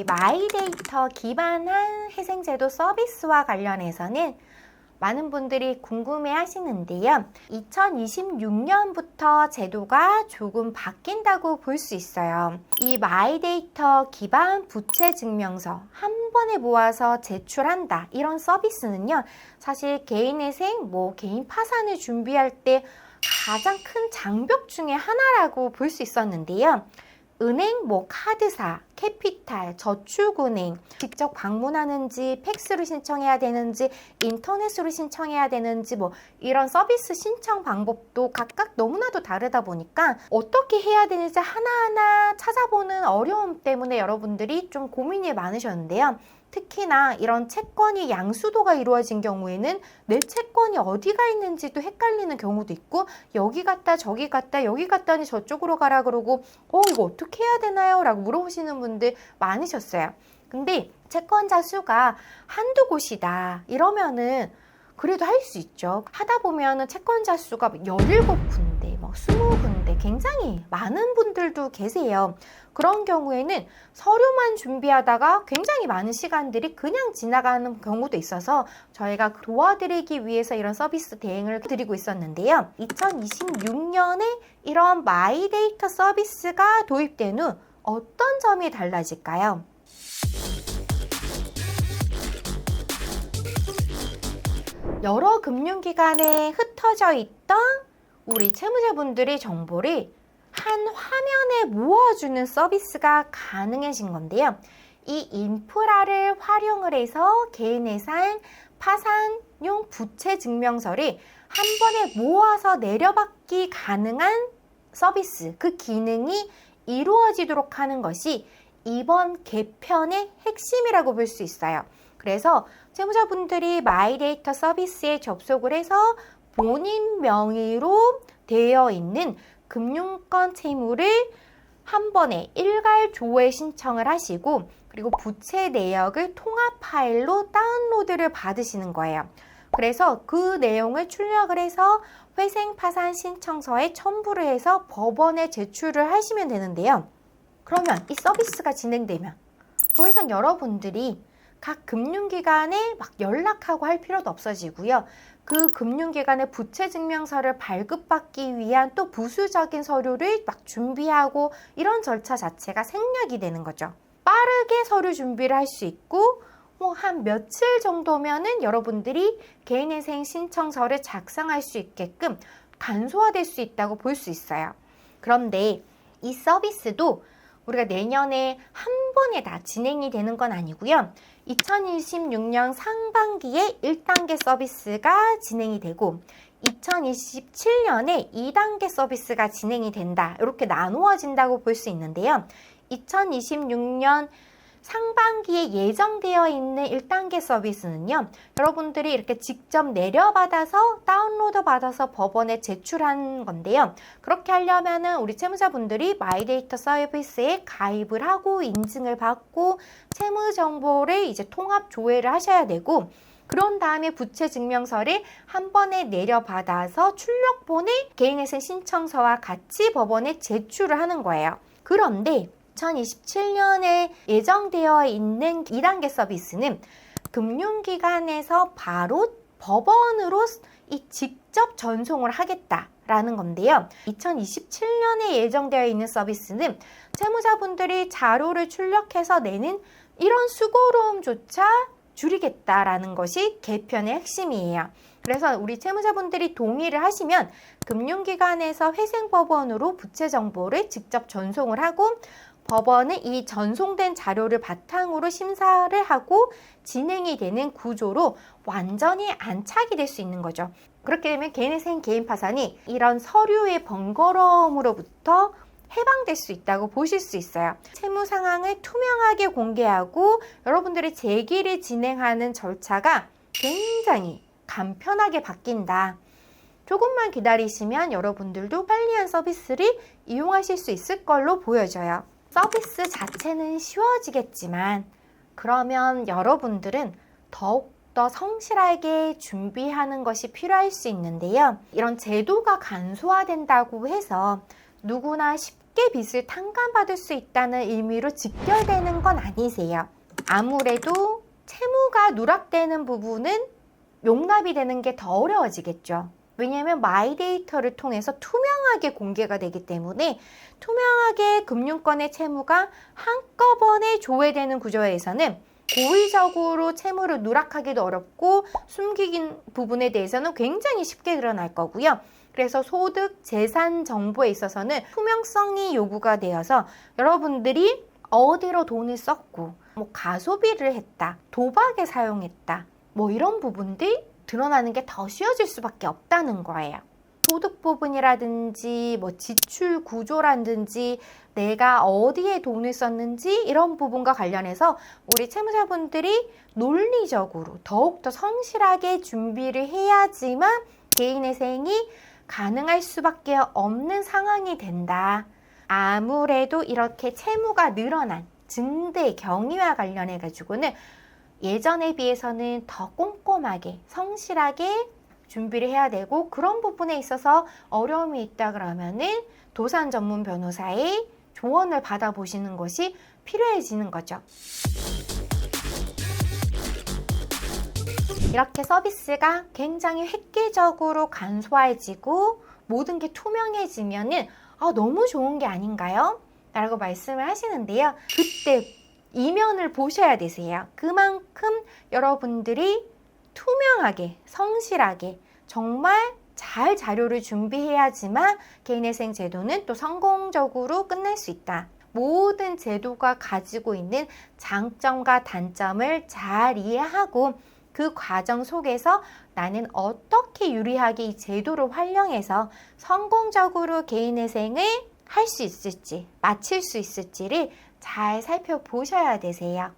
마이데이터 기반한 회생제도 서비스와 관련해서는 많은 분들이 궁금해 하시는데요. 2026년부터 제도가 조금 바뀐다고 볼 수 있어요. 이 마이데이터 기반 부채 증명서 한 번에 모아서 제출한다. 이런 서비스는요. 사실 개인회생, 개인 파산을 준비할 때 가장 큰 장벽 중에 하나라고 볼 수 있었는데요. 은행, 카드사, 캐피탈, 저축은행 직접 방문하는지 팩스로 신청해야 되는지 인터넷으로 신청해야 되는지 이런 서비스 신청 방법도 각각 너무나도 다르다 보니까 어떻게 해야 되는지 하나하나 찾아보는 어려움 때문에 여러분들이 좀 고민이 많으셨는데요. 특히나 이런 채권이 양수도가 이루어진 경우에는 내 채권이 어디가 있는지도 헷갈리는 경우도 있고 여기 갔다 저기 갔다 여기 갔다니 저쪽으로 가라 그러고 이거 어떻게 해야 되나요? 라고 물어보시는 분들 많으셨어요. 근데 채권자 수가 한두 곳이다 이러면은 그래도 할 수 있죠. 하다 보면은 채권자 수가 17군데, 20군데 굉장히 많은 분들도 계세요. 그런 경우에는 서류만 준비하다가 굉장히 많은 시간들이 그냥 지나가는 경우도 있어서 저희가 도와드리기 위해서 이런 서비스 대행을 드리고 있었는데요. 2026년에 이런 마이데이터 서비스가 도입된 후 어떤 점이 달라질까요? 여러 금융기관에 흩어져 있던 우리 채무자분들의 정보를 한 화면에 모아주는 서비스가 가능해진 건데요. 이 인프라를 활용을 해서 개인회생, 파산용 부채 증명서를 한 번에 모아서 내려받기 가능한 서비스, 그 기능이 이루어지도록 하는 것이 이번 개편의 핵심이라고 볼 수 있어요. 그래서 채무자분들이 마이데이터 서비스에 접속을 해서 본인 명의로 되어 있는 금융권 채무를 한 번에 일괄 조회 신청을 하시고 그리고 부채 내역을 통합 파일로 다운로드를 받으시는 거예요. 그래서 그 내용을 출력을 해서 회생 파산 신청서에 첨부를 해서 법원에 제출을 하시면 되는데요. 그러면 이 서비스가 진행되면 더 이상 여러분들이 각 금융기관에 연락하고 할 필요도 없어지고요. 그 금융기관의 부채증명서를 발급받기 위한 또 부수적인 서류를 준비하고 이런 절차 자체가 생략이 되는 거죠. 빠르게 서류 준비를 할 수 있고 한 며칠 정도면은 여러분들이 개인회생 신청서를 작성할 수 있게끔 간소화될 수 있다고 볼 수 있어요. 그런데 이 서비스도 우리가 내년에 한 번에 다 진행이 되는 건 아니고요. 2026년 상반기에 1단계 서비스가 진행이 되고 2027년에 2단계 서비스가 진행이 된다. 이렇게 나누어진다고 볼 수 있는데요. 2026년 상반기에 예정되어 있는 1단계 서비스는요. 여러분들이 이렇게 직접 내려받아서 다운로드 받아서 법원에 제출한 건데요. 그렇게 하려면은 우리 채무자분들이 마이데이터 서비스에 가입을 하고 인증을 받고 채무 정보를 이제 통합 조회를 하셔야 되고 그런 다음에 부채 증명서를 한 번에 내려받아서 출력본의 개인회생 신청서와 같이 법원에 제출을 하는 거예요. 그런데 2027년에 예정되어 있는 2단계 서비스는 금융기관에서 바로 법원으로 직접 전송을 하겠다라는 건데요. 2027년에 예정되어 있는 서비스는 채무자분들이 자료를 출력해서 내는 이런 수고로움조차 줄이겠다라는 것이 개편의 핵심이에요. 그래서 우리 채무자분들이 동의를 하시면 금융기관에서 회생법원으로 부채 정보를 직접 전송을 하고 법원은 이 전송된 자료를 바탕으로 심사를 하고 진행이 되는 구조로 완전히 안착이 될 수 있는 거죠. 그렇게 되면 개인회생, 개인 파산이 이런 서류의 번거로움으로부터 해방될 수 있다고 보실 수 있어요. 채무 상황을 투명하게 공개하고 여러분들의 제기를 진행하는 절차가 굉장히 간편하게 바뀐다. 조금만 기다리시면 여러분들도 편리한 서비스를 이용하실 수 있을 걸로 보여져요. 서비스 자체는 쉬워지겠지만 그러면 여러분들은 더욱더 성실하게 준비하는 것이 필요할 수 있는데요. 이런 제도가 간소화된다고 해서 누구나 쉽게 쉽게 빚을 탕감받을 수 있다는 의미로 직결되는 건 아니세요. 아무래도 채무가 누락되는 부분은 용납이 되는 게 더 어려워지겠죠. 왜냐하면 마이데이터를 통해서 투명하게 공개가 되기 때문에 투명하게 금융권의 채무가 한꺼번에 조회되는 구조에서는 고의적으로 채무를 누락하기도 어렵고 숨기긴 부분에 대해서는 굉장히 쉽게 드러날 거고요. 그래서 소득, 재산 정보에 있어서는 투명성이 요구가 되어서 여러분들이 어디로 돈을 썼고 뭐 가소비를 했다, 도박에 사용했다, 뭐 이런 부분들이 드러나는 게 더 쉬워질 수밖에 없다는 거예요. 소득 부분이라든지 뭐 지출 구조라든지 내가 어디에 돈을 썼는지 이런 부분과 관련해서 우리 채무자분들이 논리적으로 더욱더 성실하게 준비를 해야지만 개인회생이 가능할 수밖에 없는 상황이 된다. 아무래도 이렇게 채무가 늘어난 증대 경위와 관련해 가지고는 예전에 비해서는 더 꼼꼼하게 성실하게 준비를 해야 되고, 그런 부분에 있어서 어려움이 있다 그러면은 도산 전문 변호사의 조언을 받아보시는 것이 필요해지는 거죠. 이렇게 서비스가 굉장히 획기적으로 간소화해지고 모든 게 투명해지면은 너무 좋은 게 아닌가요? 라고 말씀을 하시는데요. 그때 이면을 보셔야 되세요. 그만큼 여러분들이 투명하게, 성실하게 정말 잘 자료를 준비해야지만 개인회생 제도는 또 성공적으로 끝낼 수 있다. 모든 제도가 가지고 있는 장점과 단점을 잘 이해하고 그 과정 속에서 나는 어떻게 유리하게 이 제도를 활용해서 성공적으로 개인회생을 할 수 있을지, 마칠 수 있을지를 잘 살펴보셔야 되세요.